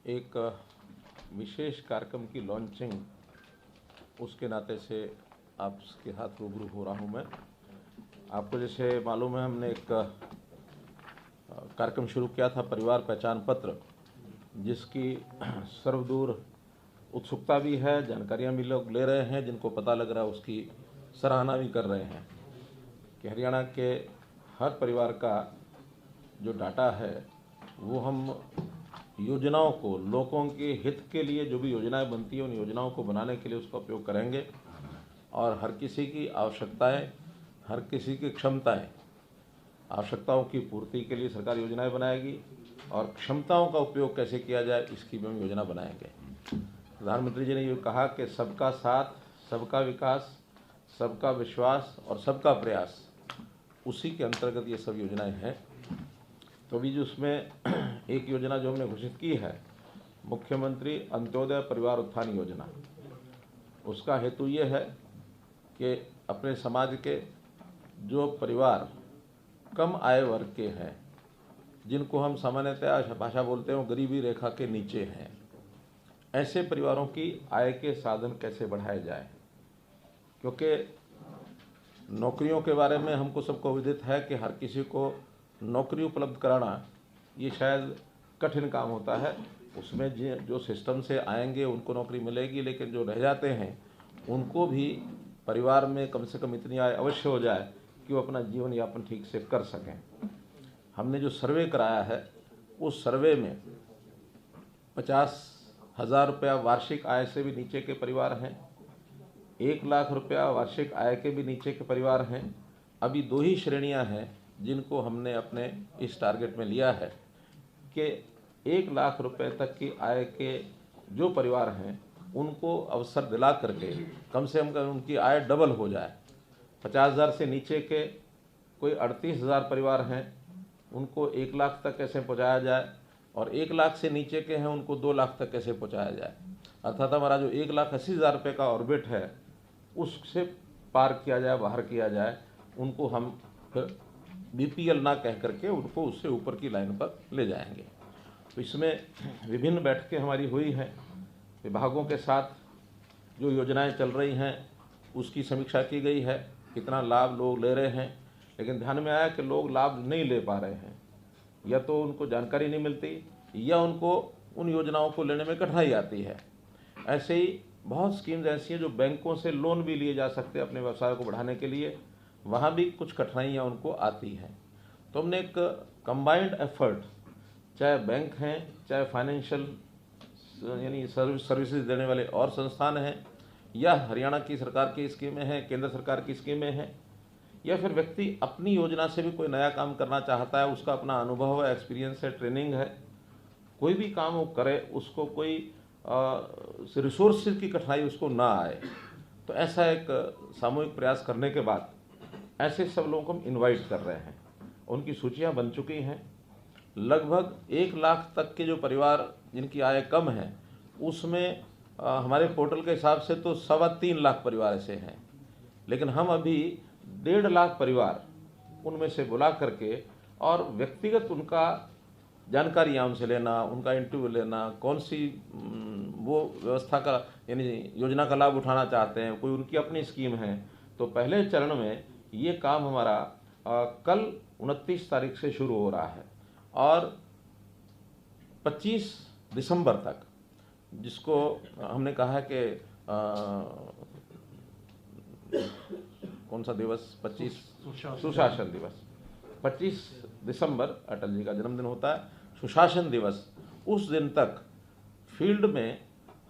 एक विशेष कार्यक्रम की लॉन्चिंग उसके नाते से आपके साथ रूबरू हो रहा हूं मैं। आपको जैसे मालूम है, हमने एक कार्यक्रम शुरू किया था, परिवार पहचान पत्र, जिसकी सर्वदूर उत्सुकता भी है, जानकारियां भी लोग ले रहे हैं, जिनको पता लग रहा है उसकी सराहना भी कर रहे हैं कि हरियाणा के हर परिवार का जो डाटा है वो हम योजनाओं को, लोगों के हित के लिए जो भी योजनाएं बनती हैं उन योजनाओं को बनाने के लिए उसका उपयोग करेंगे और हर किसी की आवश्यकताएं, हर किसी की क्षमताएं, आवश्यकताओं की पूर्ति के लिए सरकार योजनाएं बनाएगी और क्षमताओं का उपयोग कैसे किया जाए इसकी भी हम योजना बनाएंगे। प्रधानमंत्री जी ने ये कहा कि सबका साथ, सबका विकास, सबका विश्वास और सबका प्रयास, उसी के अंतर्गत ये सब योजनाएं हैं। तो अभी जो उसमें एक योजना जो हमने घोषित की है, मुख्यमंत्री अंत्योदय परिवार उत्थान योजना, उसका हेतु ये है कि अपने समाज के जो परिवार कम आय वर्ग के हैं, जिनको हम सामान्यतः भाषा बोलते हैं वो गरीबी रेखा के नीचे हैं, ऐसे परिवारों की आय के साधन कैसे बढ़ाए जाए। क्योंकि नौकरियों के बारे में हमको सबको विदित है कि हर किसी को नौकरी उपलब्ध कराना ये शायद कठिन काम होता है। उसमें जो सिस्टम से आएंगे उनको नौकरी मिलेगी, लेकिन जो रह जाते हैं उनको भी परिवार में कम से कम इतनी आय अवश्य हो जाए कि वो अपना जीवन यापन ठीक से कर सकें। हमने जो सर्वे कराया है उस सर्वे में 50,000 रुपया वार्षिक आय से भी नीचे के परिवार हैं, 1 लाख रुपया वार्षिक आय के भी नीचे के परिवार हैं। अभी 2 ही श्रेणियां हैं जिनको हमने अपने इस टारगेट में लिया है कि 1 लाख रुपए तक की आय के जो परिवार हैं उनको अवसर दिला करके कम से कम उनकी आय डबल हो जाए। 50,000 से नीचे के कोई 38,000 परिवार हैं, उनको 1 लाख तक कैसे पहुंचाया जाए, और 1 लाख से नीचे के हैं उनको 2 लाख तक कैसे पहुंचाया जाए। अर्थात हमारा जो 1,80,000 रुपये का ऑर्बिट है उससे पार किया जाए, बाहर किया जाए। उनको हम फिर बीपीएल ना कह करके उनको उससे ऊपर की लाइन पर ले जाएंगे। तो इसमें विभिन्न बैठकें हमारी हुई हैं, विभागों के साथ जो योजनाएं चल रही हैं उसकी समीक्षा की गई है, कितना लाभ लोग ले रहे हैं। लेकिन ध्यान में आया कि लोग लाभ नहीं ले पा रहे हैं, या तो उनको जानकारी नहीं मिलती या उनको उन योजनाओं को लेने में कठिनाई आती है। ऐसे ही बहुत स्कीम्स ऐसी हैं जो बैंकों से लोन भी लिए जा सकते हैं अपने व्यवसाय को बढ़ाने के लिए, वहाँ भी कुछ कठिनाइयाँ उनको आती हैं। तो हमने एक कंबाइंड एफर्ट, चाहे बैंक हैं, चाहे फाइनेंशियल यानी सर्विसेज देने वाले और संस्थान हैं, या हरियाणा की सरकार की स्कीमें हैं, केंद्र सरकार की स्कीमें हैं, या फिर व्यक्ति अपनी योजना से भी कोई नया काम करना चाहता है, उसका अपना अनुभव है, एक्सपीरियंस है, ट्रेनिंग है, कोई भी काम वो करे उसको कोई रिसोर्सेज की कठिनाई उसको ना आए। तो ऐसा एक सामूहिक प्रयास करने के बाद ऐसे सब लोगों को हम इनवाइट कर रहे हैं। उनकी सूचियां बन चुकी हैं। लगभग 1 लाख तक के जो परिवार जिनकी आय कम है उसमें हमारे पोर्टल के हिसाब से तो 3.25 लाख परिवार ऐसे हैं, लेकिन हम अभी 1.5 लाख परिवार उनमें से बुला करके और व्यक्तिगत उनका जानकारियाँ उनसे लेना, उनका इंटरव्यू लेना, कौन सी वो व्यवस्था का यानी योजना का लाभ उठाना चाहते हैं, कोई उनकी अपनी स्कीम है। तो पहले चरण में ये काम हमारा कल 29 तारीख से शुरू हो रहा है और 25 दिसंबर तक, जिसको हमने कहा है कि कौन सा दिवस, 25 सुशासन दिवस, 25 दिसंबर अटल जी का जन्मदिन होता है, सुशासन दिवस। उस दिन तक फील्ड में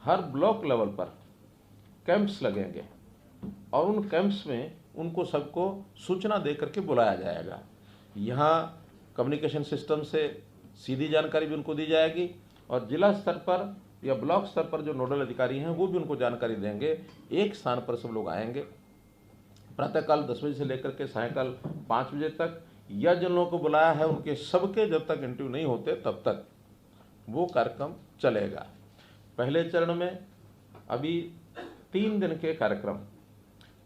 हर ब्लॉक लेवल पर कैंप्स लगेंगे और उन कैंप्स में उनको सबको सूचना दे करके बुलाया जाएगा। यहाँ कम्युनिकेशन सिस्टम से सीधी जानकारी भी उनको दी जाएगी और जिला स्तर पर या ब्लॉक स्तर पर जो नोडल अधिकारी हैं वो भी उनको जानकारी देंगे। एक स्थान पर सब लोग आएंगे प्रातःकाल 10 बजे से लेकर के सायंकाल 5 बजे तक, या जिन लोगों को बुलाया है उनके सबके जब तक इंटरव्यू नहीं होते तब तक वो कार्यक्रम चलेगा। पहले चरण में अभी 3 दिन के कार्यक्रम,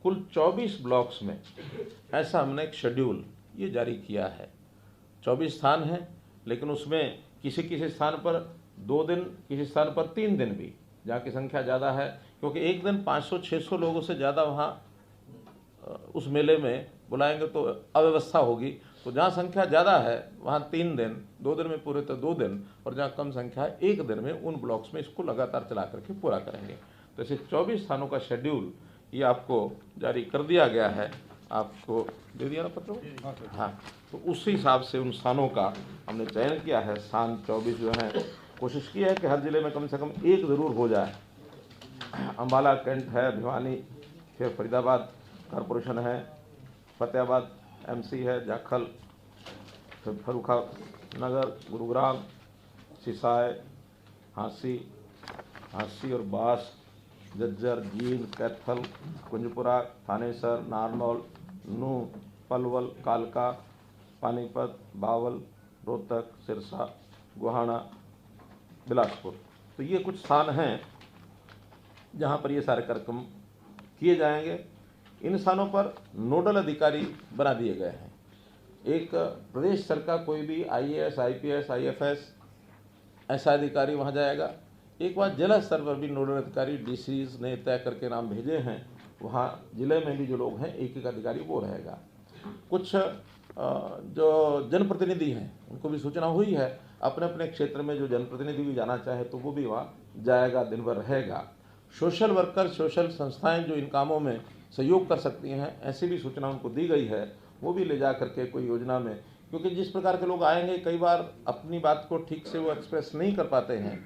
कुल 24 ब्लॉक्स में, ऐसा हमने एक शेड्यूल ये जारी किया है। 24 स्थान हैं, लेकिन उसमें किसी किसी स्थान पर 2 दिन, किसी स्थान पर 3 दिन भी, जहाँ की संख्या ज़्यादा है, क्योंकि एक दिन 500-600 लोगों से ज़्यादा वहाँ उस मेले में बुलाएंगे तो अव्यवस्था होगी। तो जहाँ संख्या ज़्यादा है वहाँ 3 दिन, 2 दिन में पूरे तो 2 दिन, और जहाँ कम संख्या है 1 दिन में उन ब्लॉक्स में इसको लगातार चला करके पूरा करेंगे। तो ऐसे 24 स्थानों का शेड्यूल ये आपको जारी कर दिया गया है। आपको दे दिया ना पत्र? हाँ, तो उस हिसाब से उन स्थानों का हमने चयन किया है। स्थान 24 जो हैं, कोशिश की है कि हर जिले में कम से कम एक ज़रूर हो जाए। अम्बाला कैंट है, भिवानी, फिर फरीदाबाद कॉरपोरेशन है, फतेहाबाद एमसी है, जाखल, फिर फर्रुखाबाद, गुरुग्राम, सिसाई, हांसी और बास, झज्जर, जींद, कैथल, कुंजपुरा, थानेसर, नारनौल, नूंह, पलवल, कालका, पानीपत, बावल, रोहतक, सिरसा, गोहाना, बिलासपुर। तो ये कुछ स्थान हैं जहाँ पर ये सारे कार्यक्रम किए जाएंगे। इन स्थानों पर नोडल अधिकारी बना दिए गए हैं। एक प्रदेश स्तर का कोई भी IAS, IPS, IFS ऐसा अधिकारी वहाँ जाएगा। एक बार जिला स्तर पर भी नोडल अधिकारी DCs ने तय करके नाम भेजे हैं, वहाँ जिले में भी जो लोग हैं एक अधिकारी वो रहेगा। कुछ जो जनप्रतिनिधि हैं उनको भी सूचना हुई है, अपने अपने क्षेत्र में जो जनप्रतिनिधि भी जाना चाहे तो वो भी वहाँ जाएगा, दिन भर रहेगा। सोशल वर्कर, सोशल संस्थाएं जो इन कामों में सहयोग कर सकती हैं, ऐसी भी सूचना उनको दी गई है, वो भी ले जा करके कोई योजना में, क्योंकि जिस प्रकार के लोग आएंगे कई बार अपनी बात को ठीक से वो एक्सप्रेस नहीं कर पाते हैं,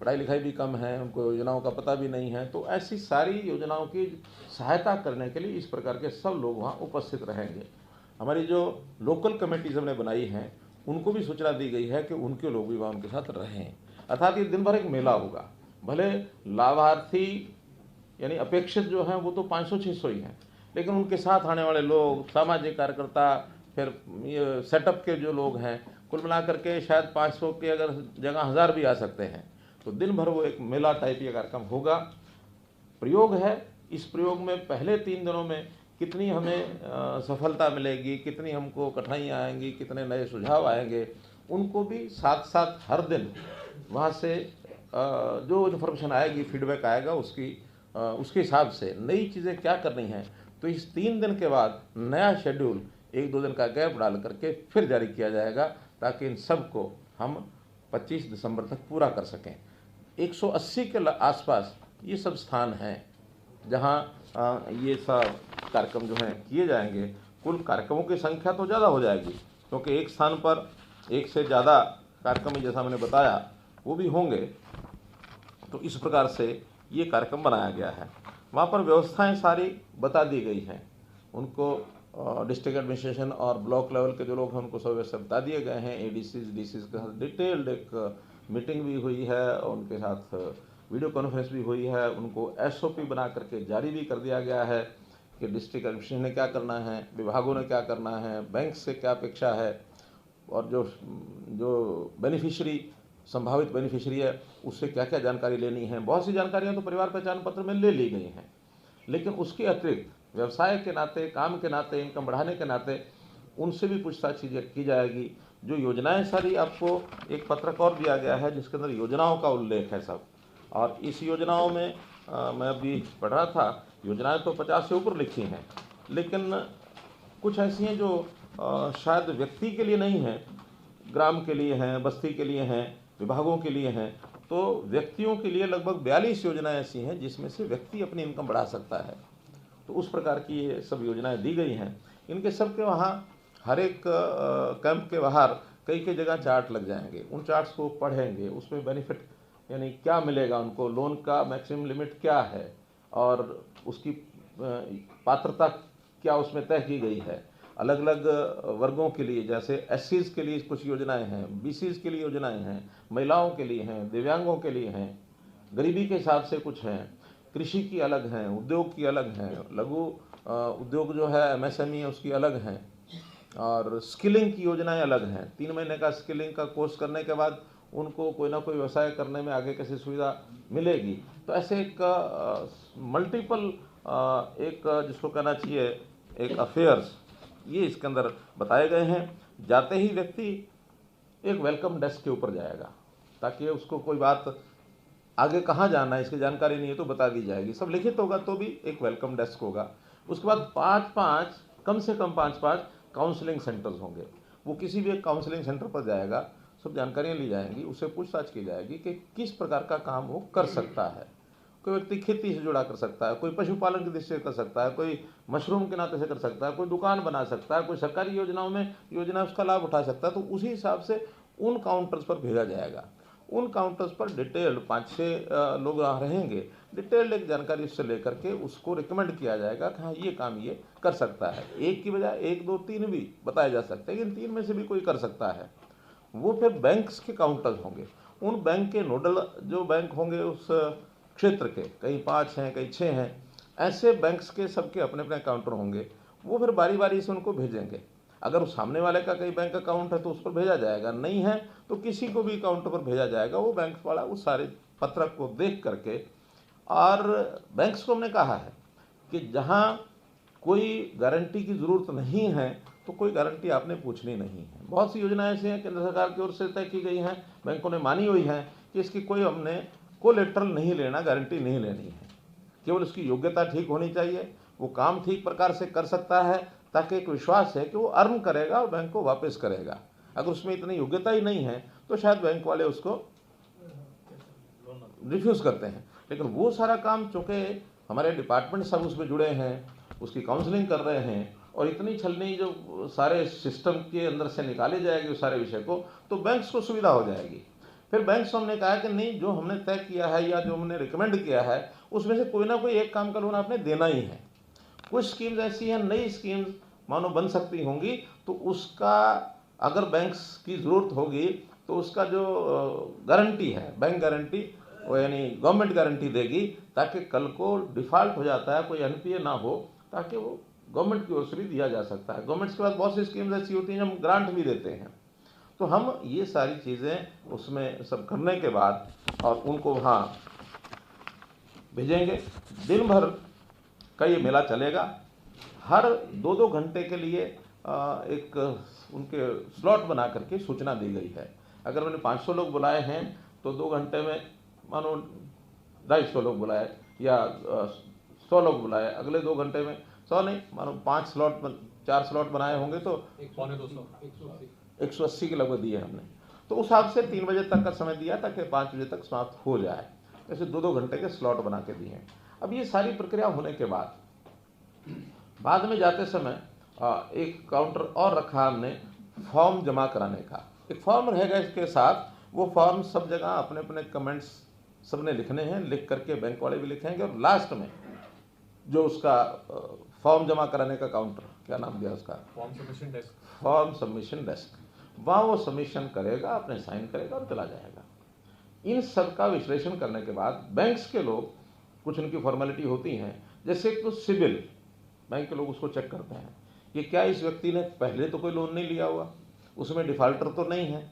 पढ़ाई लिखाई भी कम है, उनको योजनाओं का पता भी नहीं है, तो ऐसी सारी योजनाओं की सहायता करने के लिए इस प्रकार के सब लोग वहाँ उपस्थित रहेंगे। हमारी जो लोकल कमेटीज हमने बनाई हैं उनको भी सूचना दी गई है कि उनके लोग भी वहाँ उनके साथ रहें। अर्थात ये दिन भर एक मेला होगा। भले लाभार्थी यानी अपेक्षित जो हैं वो तो 500-600 ही हैं, लेकिन उनके साथ आने वाले लोग, सामाजिक कार्यकर्ता, फिर ये सेटअप के जो लोग हैं, कुल मिलाकर के शायद 500 की अगर जगह 1000 भी आ सकते हैं। तो दिन भर वो एक मेला टाइप ये कार्यक्रम होगा। प्रयोग है, इस प्रयोग में पहले 3 दिनों में कितनी हमें सफलता मिलेगी, कितनी हमको कठिनाइयाँ आएंगी, कितने नए सुझाव आएंगे, उनको भी साथ साथ हर दिन वहाँ से जो इन्फॉर्मेशन आएगी, फीडबैक आएगा, उसके हिसाब से नई चीज़ें क्या करनी हैं। तो इस 3 दिन के बाद नया शेड्यूल 1-2 दिन का गैप डाल करके फिर जारी किया जाएगा, ताकि इन सब को हम 25 दिसंबर तक पूरा कर सकें। 180 के आसपास ये सब स्थान हैं जहाँ ये सब कार्यक्रम जो हैं किए जाएंगे। कुल कार्यक्रमों की संख्या तो ज़्यादा हो जाएगी, क्योंकि एक स्थान पर एक से ज़्यादा कार्यक्रम जैसा मैंने बताया वो भी होंगे। तो इस प्रकार से ये कार्यक्रम बनाया गया है। वहाँ पर व्यवस्थाएं सारी बता दी गई हैं, उनको डिस्ट्रिक्ट एडमिनिस्ट्रेशन और ब्लॉक लेवल के जो लोग हैं उनको सब व्यवस्था बता दिए गए हैं। ADCs, DCs के साथ डिटेल्ड एक मीटिंग भी हुई है और उनके साथ वीडियो कॉन्फ्रेंस भी हुई है। उनको SOP बना करके जारी भी कर दिया गया है कि डिस्ट्रिक्ट एडमिनिस्ट्रेशन ने क्या करना है, विभागों ने क्या करना है, बैंक से क्या अपेक्षा है, और जो बेनिफिशियरी, संभावित बेनिफिशियरी है, उससे क्या क्या जानकारी लेनी है। बहुत सी जानकारियां तो परिवार पहचान पत्र में ले ली गई हैं, लेकिन उसके अतिरिक्त व्यवसाय के नाते, काम के नाते, इनकम बढ़ाने के नाते उनसे भी पूछताछ की जाएगी। जो योजनाएं सारी, आपको एक पत्रक और दिया गया है जिसके अंदर योजनाओं का उल्लेख है सब, और इस योजनाओं में मैं अभी पढ़ रहा था, योजनाएं तो 50 से ऊपर लिखी हैं, लेकिन कुछ ऐसी हैं जो शायद व्यक्ति के लिए नहीं हैं, ग्राम के लिए हैं, बस्ती के लिए हैं, विभागों के लिए हैं। तो व्यक्तियों के लिए लगभग 42 योजनाएं ऐसी हैं जिसमें से व्यक्ति अपनी इनकम बढ़ा सकता है। तो उस प्रकार की ये सब योजनाएं दी गई हैं। इनके सब के वहाँ हर एक कैंप के बाहर कई कई जगह चार्ट लग जाएंगे। उन चार्ट्स को पढ़ेंगे, उसमें बेनिफिट यानी क्या मिलेगा उनको, लोन का मैक्सिमम लिमिट क्या है और उसकी पात्रता क्या उसमें तय की गई है। अलग अलग वर्गों के लिए, जैसे SCs के लिए कुछ योजनाएं हैं, BCs के लिए योजनाएं हैं, महिलाओं के लिए हैं, दिव्यांगों के लिए हैं, गरीबी के हिसाब से कुछ हैं, कृषि की अलग हैं, उद्योग की अलग हैं, लघु उद्योग जो है MSME उसकी अलग हैं, और स्किलिंग की योजनाएं अलग हैं। 3 महीने का स्किलिंग का कोर्स करने के बाद उनको कोई ना कोई व्यवसाय करने में आगे कैसे सुविधा मिलेगी। तो ऐसे एक मल्टीपल एक जिसको कहना चाहिए एक अफेयर्स, ये इसके अंदर बताए गए हैं। जाते ही व्यक्ति एक वेलकम डेस्क के ऊपर जाएगा, ताकि उसको कोई बात आगे कहाँ जाना है इसकी जानकारी नहीं है तो बता दी जाएगी। सब लिखित होगा तो भी एक वेलकम डेस्क होगा। उसके बाद 5-5 कम से कम 5-5 काउंसलिंग सेंटर्स होंगे। वो किसी भी एक काउंसलिंग सेंटर पर जाएगा, सब जानकारियाँ ली जाएंगी, उससे पूछताछ की जाएगी कि किस प्रकार का काम वो कर सकता है। कोई व्यक्ति खेती से जुड़ा कर सकता है, कोई पशुपालन की दृष्टि से कर सकता है, कोई मशरूम के नाते से कर सकता है, कोई दुकान बना सकता है, कोई सरकारी योजनाओं में योजना उसका लाभ उठा सकता है। तो उसी हिसाब से उन काउंटर्स पर भेजा जाएगा। उन काउंटर्स पर डिटेल्ड 5-6 लोग रहेंगे, डिटेल्ड एक जानकारी उससे लेकर के उसको रिकमेंड किया जाएगा कि हाँ ये काम ये कर सकता है। एक की बजाय 1, 2, 3 भी बताए जा सकते हैं, लेकिन 3 में से भी कोई कर सकता है। वो फिर बैंक्स के काउंटर्स होंगे। उन बैंक के नोडल जो बैंक होंगे उस क्षेत्र के, कहीं 5 हैं कहीं 6 हैं, ऐसे बैंक्स के सबके अपने अपने काउंटर होंगे। वो फिर बारी बारी से उनको भेजेंगे। अगर उस सामने वाले का कहीं बैंक अकाउंट है तो उस पर भेजा जाएगा, नहीं है तो किसी को भी काउंटर पर भेजा जाएगा। वो बैंक वाला उस सारे पत्रक को देख करके, और बैंक्स को हमने कहा है कि जहाँ कोई गारंटी की ज़रूरत नहीं है तो कोई गारंटी आपने पूछनी नहीं है। बहुत सी योजनाएं ऐसी हैं केंद्र सरकार की ओर से तय की गई हैं, बैंकों ने मानी हुई हैं कि इसकी कोई हमने कोलेटरल नहीं लेना, गारंटी नहीं लेनी है। केवल उसकी योग्यता ठीक होनी चाहिए, वो काम ठीक प्रकार से कर सकता है, ताकि एक विश्वास है कि वो अर्न करेगा और बैंक को वापस करेगा। अगर उसमें इतनी योग्यता ही नहीं है तो शायद बैंक वाले उसको रिफ्यूज़ करते हैं। लेकिन वो सारा काम चूँकि हमारे डिपार्टमेंट सब उसमें जुड़े हैं, उसकी काउंसलिंग कर रहे हैं, और इतनी छलनी जो सारे सिस्टम के अंदर से निकाले जाएगी उस सारे विषय को, तो बैंक्स को सुविधा हो जाएगी। फिर बैंक्स को हमने कहा कि नहीं, जो हमने तय किया है या जो हमने रिकमेंड किया है उसमें से कोई ना कोई एक काम का लोन आपने देना ही है। कुछ स्कीम्स ऐसी हैं, नई स्कीम्स मानो बन सकती होंगी, तो उसका अगर बैंक्स की ज़रूरत होगी तो उसका जो गारंटी है, बैंक गारंटी, वो यानी गवर्नमेंट गारंटी देगी, ताकि कल को डिफ़ॉल्ट हो जाता है कोई एनपीए ना हो, ताकि वो गवर्नमेंट की ओर से भी दिया जा सकता है। गवर्नमेंट के पास बहुत सी स्कीम्स ऐसी होती हैं हम ग्रांट भी देते हैं। तो हम ये सारी चीज़ें उसमें सब करने के बाद और उनको वहाँ भेजेंगे। दिन भर का ये मेला चलेगा। हर 2-2 घंटे के लिए एक उनके स्लॉट बना करके सूचना दी गई है। अगर मैंने 500 लोग बुलाए हैं तो 2 घंटे में मानो 250 लोग बुलाए, या 100 लोग बुलाए, अगले 2 घंटे में 100 नहीं, मानो 4 स्लॉट बनाए होंगे तो 180 के लगभग दिए हमने। तो उस हिसाब से 3 बजे तक का समय दिया ताकि 5 बजे तक समाप्त हो जाए। ऐसे 2-2 घंटे के स्लॉट बना के दिए हैं। अब ये सारी प्रक्रिया होने के बाद में जाते समय एक काउंटर और रखा हमने फॉर्म जमा कराने का। एक फॉर्म रहेगा इसके साथ, वो फॉर्म सब जगह अपने अपने कमेंट्स सबने लिखने हैं, लिख करके बैंक वाले भी लिखेंगे, और लास्ट में जो उसका फॉर्म जमा कराने का काउंटर, क्या नाम दिया उसका, फॉर्म सबमिशन डेस्क, वहाँ वो सबमिशन करेगा, अपने साइन करेगा और चला जाएगा। इन सब का विश्लेषण करने के बाद बैंक्स के लोग, कुछ उनकी फॉर्मेलिटी होती हैं, जैसे तो सिबिल, बैंक के लोग उसको चेक करते हैं कि क्या इस व्यक्ति ने पहले तो कोई लोन नहीं लिया हुआ, उसमें डिफ़ॉल्टर तो नहीं है,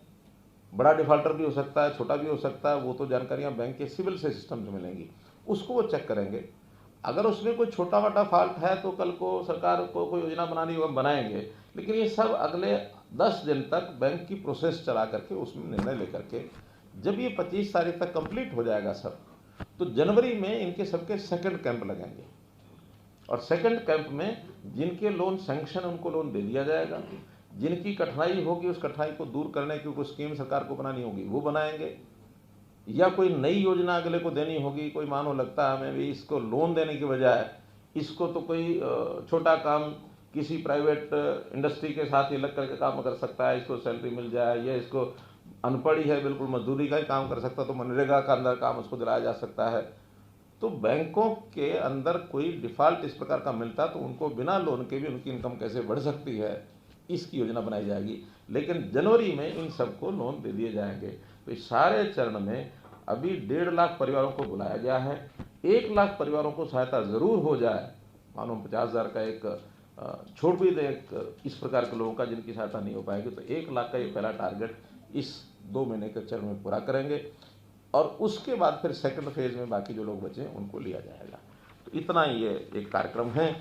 बड़ा डिफ़ॉल्टर भी हो सकता है, छोटा भी हो सकता है, वो तो जानकारियाँ बैंक के सिविल से सिस्टम से मिलेंगी, उसको वो चेक करेंगे। अगर उसमें कोई छोटा मोटा फॉल्ट है तो कल को सरकार को कोई योजना बनानी होगा, बनाएंगे। लेकिन ये सब अगले 10 दिन तक बैंक की प्रोसेस चला करके उसमें निर्णय लेकर के, जब ये 25 तारीख तक कंप्लीट हो जाएगा सब, तो जनवरी में इनके सबके सेकंड कैंप लगेंगे, और सेकंड कैंप में जिनके लोन सैंक्शन उनको लोन दे दिया जाएगा। जिनकी कठिनाई होगी उस कठिनाई को दूर करने की कोई स्कीम सरकार को बनानी होगी वो बनाएंगे, या कोई नई योजना अगले को देनी होगी। कोई मानो लगता है हमें भी इसको लोन देने की बजाय इसको तो कोई छोटा काम किसी प्राइवेट इंडस्ट्री के साथ ही लग करके काम कर सकता है, इसको सैलरी मिल जाए, या इसको अनपढ़ ही है, बिल्कुल मजदूरी का ही काम कर सकता है, तो मनरेगा का अंदर काम उसको दिलाया जा सकता है। तो बैंकों के अंदर कोई डिफ़ॉल्ट इस प्रकार का मिलता तो उनको बिना लोन के भी उनकी इनकम कैसे बढ़ सकती है, इसकी योजना बनाई जाएगी। लेकिन जनवरी में इन सबको लोन दे दिए जाएंगे। तो इस सारे चरण में अभी 1.5 लाख परिवारों को बुलाया गया है। 1 लाख परिवारों को सहायता ज़रूर हो जाए, मानो 50,000 का एक छोड़ भी दे इस प्रकार के लोगों का जिनकी सहायता नहीं हो पाएगी, तो 1 लाख का ये पहला टारगेट इस 2 महीने के चरण में पूरा करेंगे, और उसके बाद फिर सेकंड फेज में बाकी जो लोग बचे उनको लिया जाएगा। तो इतना ही ये एक कार्यक्रम है।